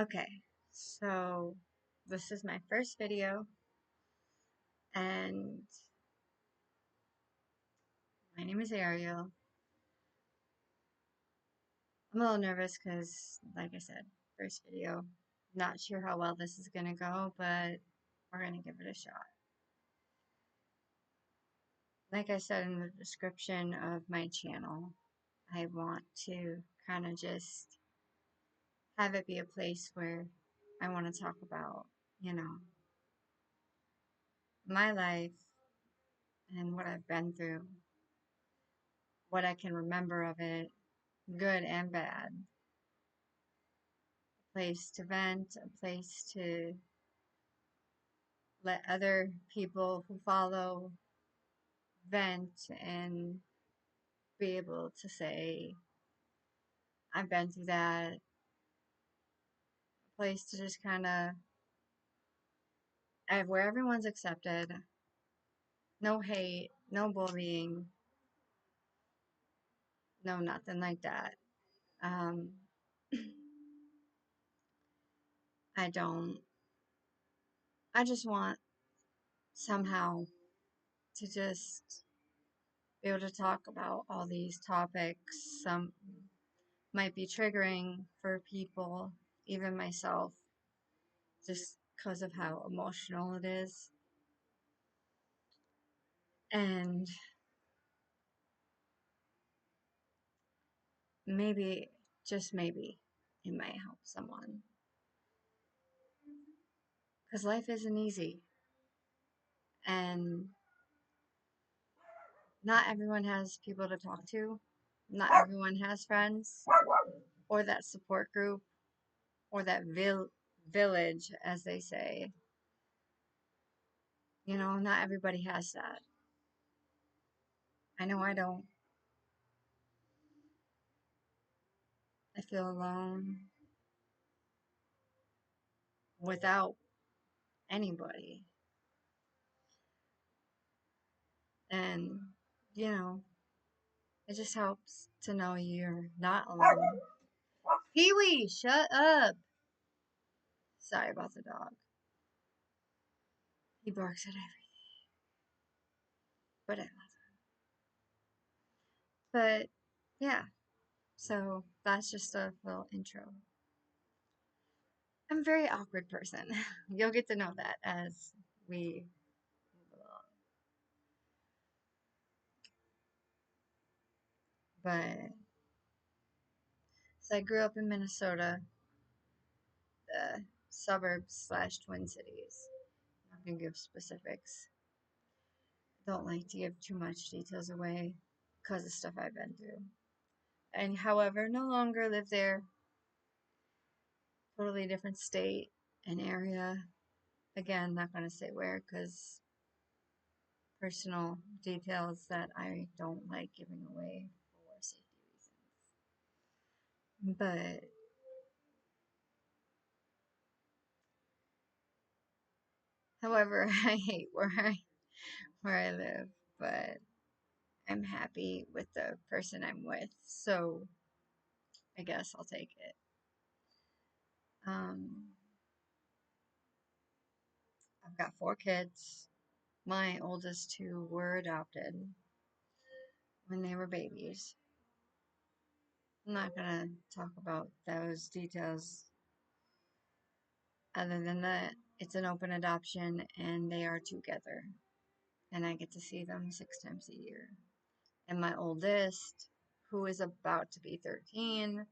Okay, so this is my first video, and my name is Ariel. I'm a little nervous because, like I said, first video. Not sure how well this is gonna go, but we're gonna give it a shot. Like I said in the description of my channel, I want to kind of just have it be a place where I want to talk about, you know, my life and what I've been through, what I can remember of it, good and bad. A place to vent, a place to let other people who follow vent and be able to say, I've been through that. A place to just kind of, where everyone's accepted, no hate, no bullying, no nothing like that. Um, I don't, I just want somehow to just be able to talk about all these topics. Some might be triggering for people, even myself, just because of how emotional it is. And maybe, just maybe, it might help someone. Because life isn't easy. And not everyone has people to talk to. Not everyone has friends or that support group or that village, as they say. You know, not everybody has that. I know I don't. I feel alone without anybody. And, you know, it just helps to know you're not alone. Pee-wee, shut up. Sorry about the dog. He barks at everything, but I love him. But, yeah, so that's just a little intro. I'm a very awkward person. You'll get to know that as we move along. But, so I grew up in Minnesota, the suburbs slash Twin Cities. I'm not going to give specifics. Don't like to give too much details away because of stuff I've been through. And however, no longer live there. Totally different state and area. Again, not going to say where because personal details that I don't like giving away for safety reasons. But however, I hate where I live, but I'm happy with the person I'm with, so I guess I'll take it. Um, I've got 4 kids. My oldest 2 were adopted when they were babies. I'm not gonna talk about those details other than that it's an open adoption and they are together. And I get to see them 6 times a year. And my oldest, who is about to be 13,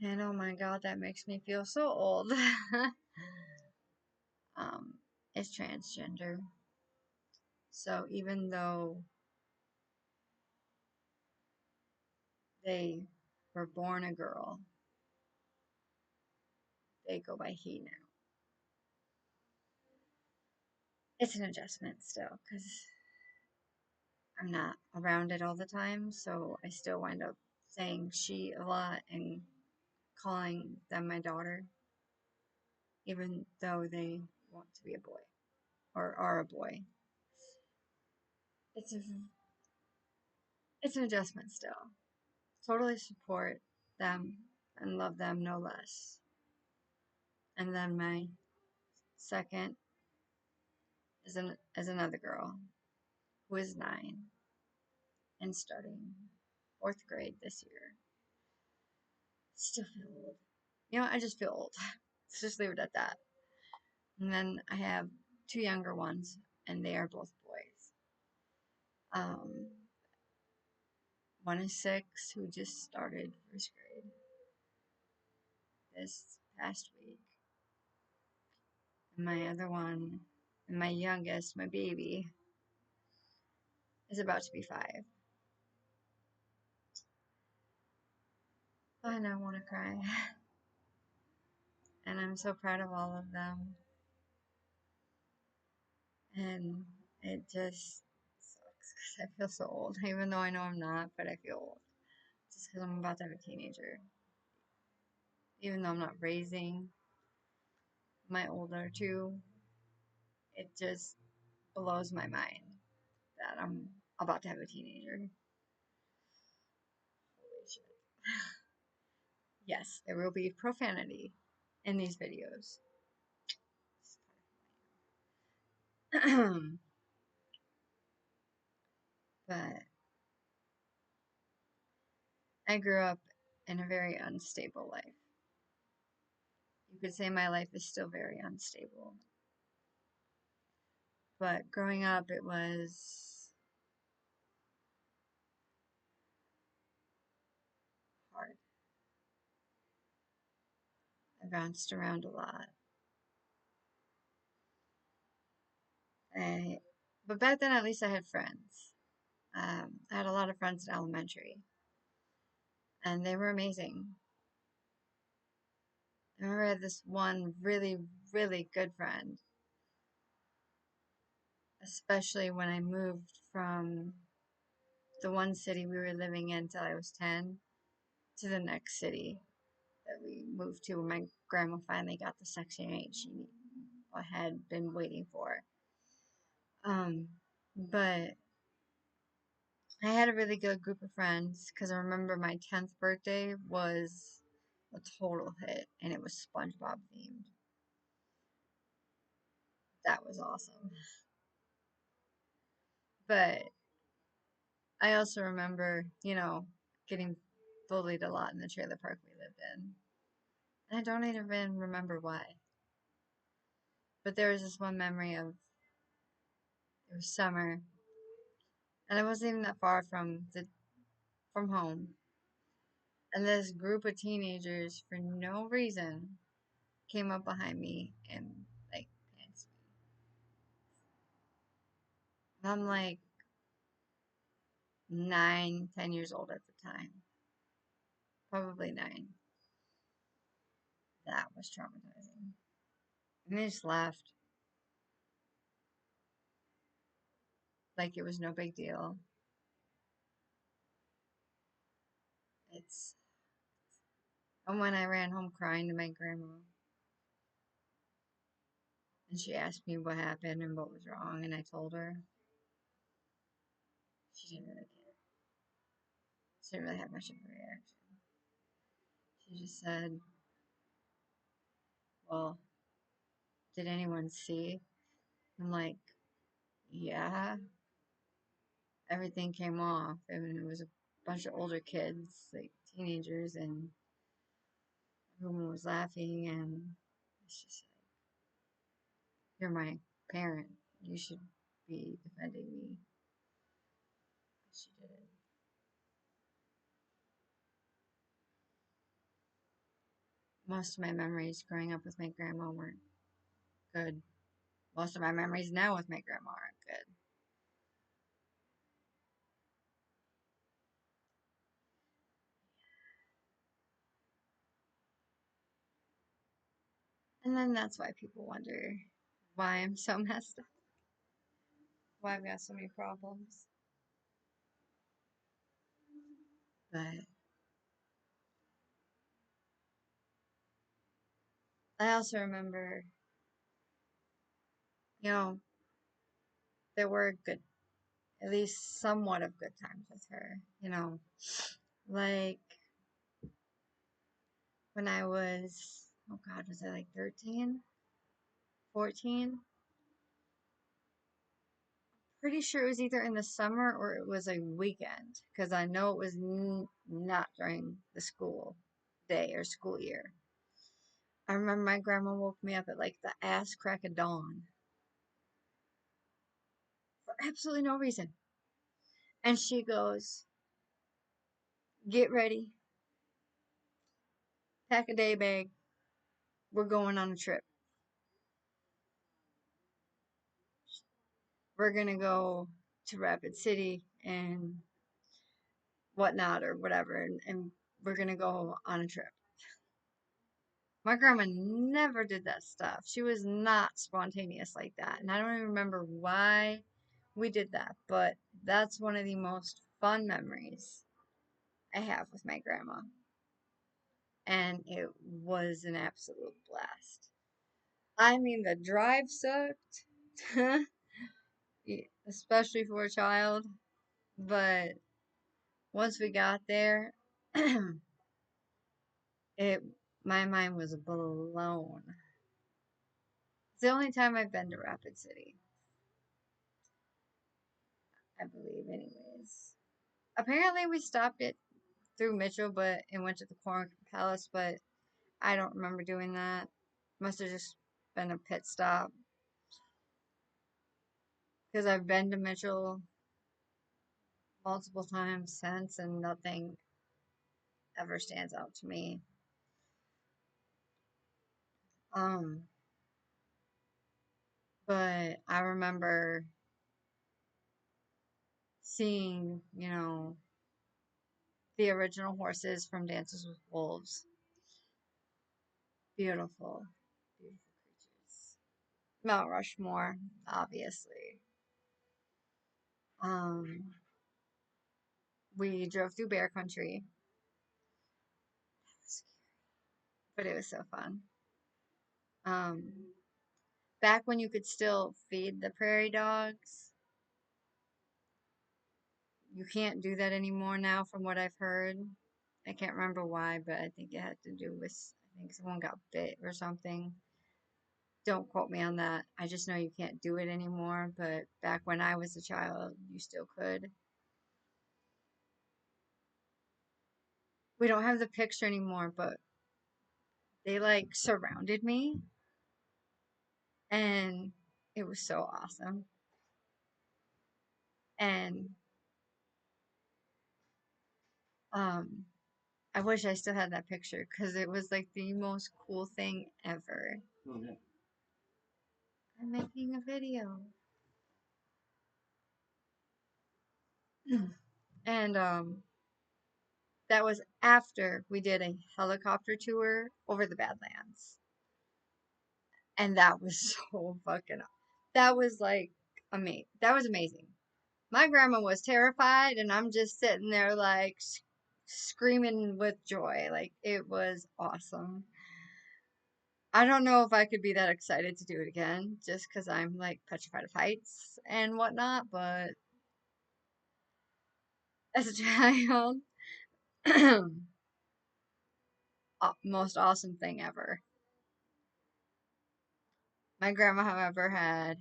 and oh my god, that makes me feel so old, um, is transgender. So even though they were born a girl, they go by he now. It's an adjustment still, because I'm not around it all the time, so I still wind up saying she a lot and calling them my daughter, even though they want to be a boy or are a boy. It's a, it's an adjustment still. Totally support them and love them no less. And then my second is another girl who is 9 and starting 4th grade this year. Still feel old. I just feel old. Let's just leave it at that. And then I have 2 younger ones, and they are both boys. One is 6, who just started 1st grade this past week. And my other one, and my youngest, my baby, is about to be 5. And I want to cry. And I'm so proud of all of them. And it just sucks because I feel so old, even though I know I'm not, but I feel old. Just because I'm about to have a teenager. Even though I'm not raising my older 2, it just blows my mind that I'm about to have a teenager. Holy shit. Yes, there will be profanity in these videos. But I grew up in a very unstable life. You could say my life is still very unstable. But growing up, it was hard. I bounced around a lot. But back then, at least I had friends. I had a lot of friends in elementary, and they were amazing. I remember I had this one really, really good friend, especially when I moved from the one city we were living in till I was 10 to the next city that we moved to when my grandma finally got the Section 8 she had been waiting for. But I had a really good group of friends because I remember my 10th birthday was a total hit and it was SpongeBob themed. That was awesome. But I also remember, getting bullied a lot in the trailer park we lived in. And I don't even remember why. But there was this one memory of it was summer, and I wasn't even that far from home. And this group of teenagers, for no reason, came up behind me and like pants me. And I'm like 9, 10 years old at the time, probably 9. That was traumatizing. And they just laughed like it was no big deal. It's And when I ran home crying to my grandma, and she asked me what happened and what was wrong, and I told her, she didn't really care. She didn't really have much of a reaction. She just said, "Well, did anyone see?" I'm like, "Yeah." Everything came off. I mean, it was a bunch of older kids, like teenagers, and everyone was laughing, and it's just like, "You're my parent. You should be defending me." She did it. Most of my memories growing up with my grandma weren't good. Most of my memories now with my grandma aren't good. And then that's why people wonder why I'm so messed up, why I've got so many problems. But I also remember, you know, there were good, at least somewhat of good times with her. Like when I was Oh God, was I like 13, 14? Pretty sure it was either in the summer or it was a weekend because I know it was not during the school day or school year. I remember my grandma woke me up at like the ass crack of dawn for absolutely no reason. And she goes, "Get ready, pack a day bag. We're going on a trip. We're going to go to Rapid City and whatnot or whatever. And we're going to go on a trip." My grandma never did that stuff. She was not spontaneous like that. And I don't even remember why we did that, but that's one of the most fun memories I have with my grandma. And it was an absolute blast. I mean, the drive sucked, especially for a child, but once we got there, it my mind was blown. It's the only time I've been to Rapid City, I believe, anyways. Apparently, we stopped it through Mitchell, but and went to the Corn Palace, but I don't remember doing that. Must have just been a pit stop because I've been to Mitchell multiple times since, and nothing ever stands out to me. Um, but I remember seeing, the original horses from Dances with Wolves. Beautiful, beautiful creatures. Mount Rushmore, obviously. Um, we drove through Bear Country, but it was so fun. Um, back when you could still feed the prairie dogs, you can't do that anymore now, from what I've heard. I can't remember why, but I think it had to do with, I think someone got bit or something. Don't quote me on that. I just know you can't do it anymore, but back when I was a child, you still could. We don't have the picture anymore, but they like surrounded me and it was so awesome. And um I wish I still had that picture because it was like the most cool thing ever. Oh, yeah. I'm making a video. And that was after we did a helicopter tour over the Badlands. And that was so fucking, that was like amazing. That was amazing. My grandma was terrified, and I'm just sitting there like screaming with joy. Like, it was awesome. I don't know if I could be that excited to do it again, just because I'm like petrified of heights and whatnot, but as a child, most awesome thing ever. My grandma, however, had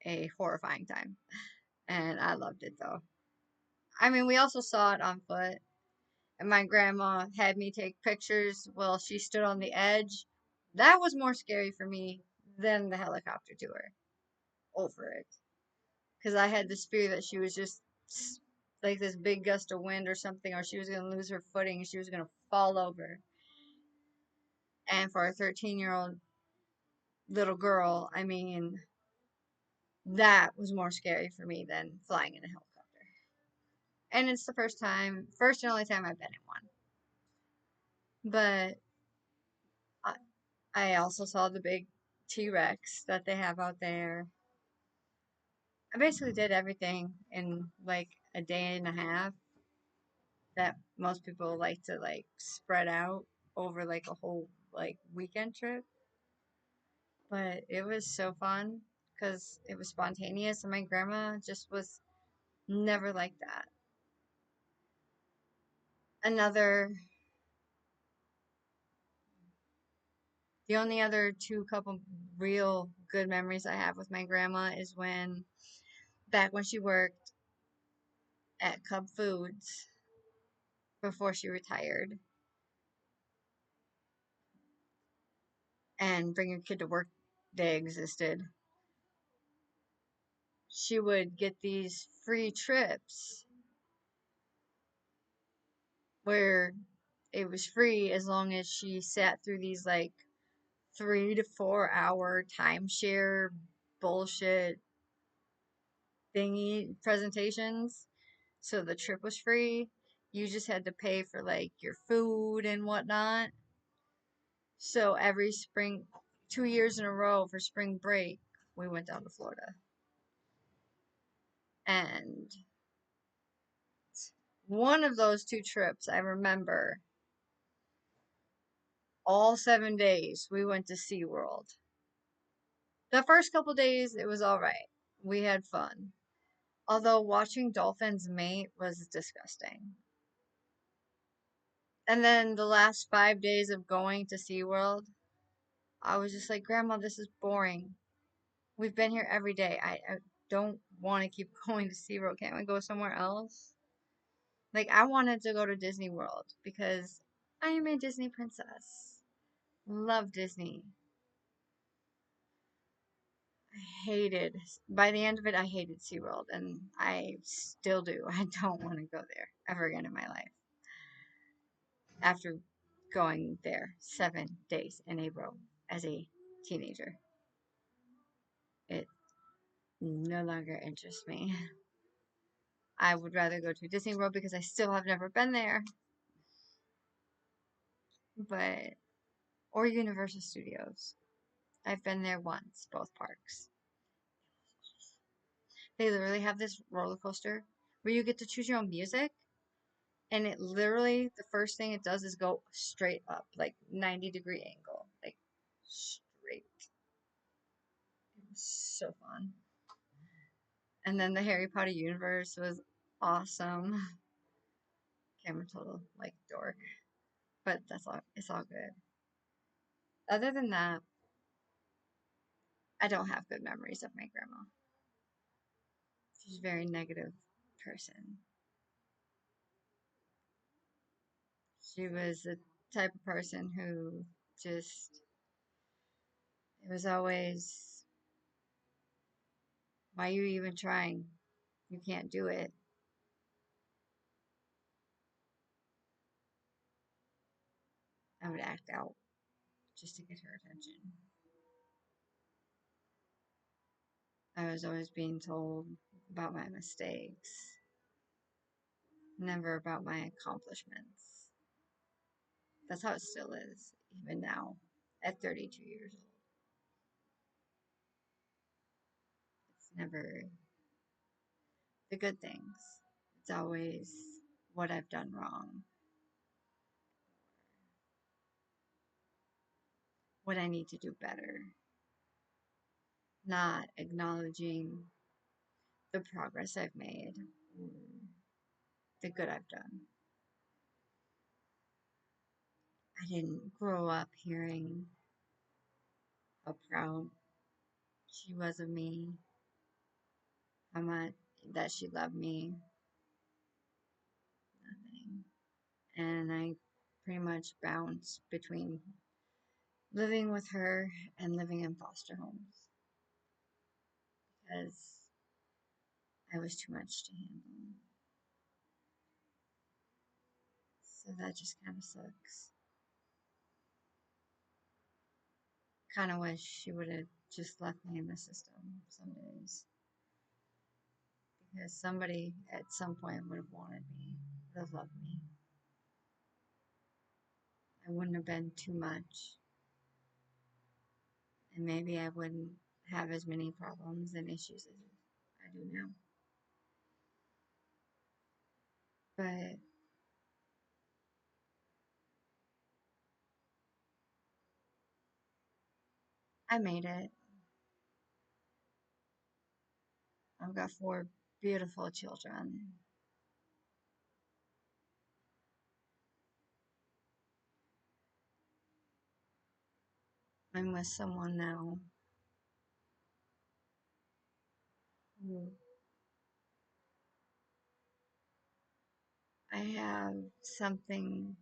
a horrifying time, and I loved it though. I mean, we also saw it on foot, and my grandma had me take pictures while she stood on the edge. That was more scary for me than the helicopter tour over it, because I had this fear that she was just like this big gust of wind or something, or she was going to lose her footing and she was going to fall over. And for a 13-year-old little girl, I mean, that was more scary for me than flying in a helicopter. And it's the first and only time I've been in one. But I also saw the big T-Rex that they have out there. I basically did everything in like a day and a half that most people like to like spread out over like a whole like weekend trip. But it was so fun because it was spontaneous, and my grandma just was never like that. Another The only other couple real good memories I have with my grandma is back when she worked at Cub Foods before she retired, and Bring Your Kid to Work Day existed. She would get these free trips where it was free as long as she sat through these like 3 to 4 hour timeshare bullshit thingy presentations. So the trip was free. You just had to pay for like your food and whatnot. So every spring, 2 years in a row for spring break, we went down to Florida. And one of those 2 trips, I remember all 7 days we went to SeaWorld. The first couple days, it was all right. We had fun. Although watching dolphins mate was disgusting. And then the last 5 days of going to SeaWorld, I was just like, Grandma, this is boring. We've been here every day. I don't want to keep going to SeaWorld. Can't we go somewhere else? Like, I wanted to go to Disney World because I am a Disney princess. Love Disney. By the end of it, I hated SeaWorld, and I still do. I don't want to go there ever again in my life. After going there 7 days in a row as a teenager, it no longer interests me. I would rather go to Disney World because I still have never been there, but or Universal Studios. I've been there once, both parks. They literally have this roller coaster where you get to choose your own music, and it literally, the first thing it does is go straight up, like 90-degree angle, like straight. It was so fun. And then the Harry Potter universe was awesome. I'm a total like dork, but that's all. It's all good. Other than that, I don't have good memories of my grandma. She's a very negative person. She was the type of person who just, it was always, why are you even trying? You can't do it. I would act out just to get her attention. I was always being told about my mistakes, never about my accomplishments. That's how it still is, even now, at 32 years old. It's never the good things. It's always what I've done wrong, what I need to do better, not acknowledging the progress I've made, the good I've done. I didn't grow up hearing how proud she was of me, how much that she loved me, nothing. And I pretty much bounced between living with her and living in foster homes because I was too much to handle. So that just kind of sucks. Kind of wish she would have just left me in the system some days. Because somebody at some point would have wanted me, would have loved me. I wouldn't have been too much. And maybe I wouldn't have as many problems and issues as I do now. But I made it. I've got 4 beautiful children. I'm with someone now who I have something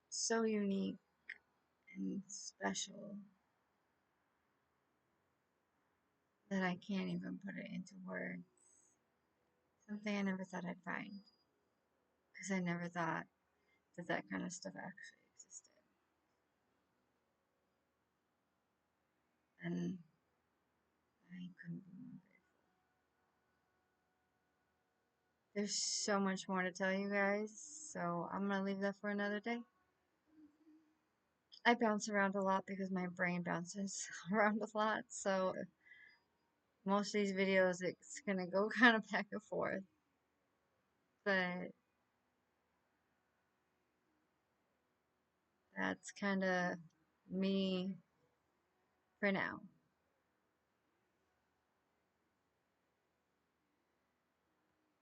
so unique and special that I can't even put it into words. Something I never thought I'd find. Because I never thought that that kind of stuff actually existed. And I couldn't be more grateful. There's so much more to tell you guys, so I'm going to leave that for another day. I bounce around a lot because my brain bounces around a lot, so most of these videos it's going to go kind of back and forth. But that's kind of me for now.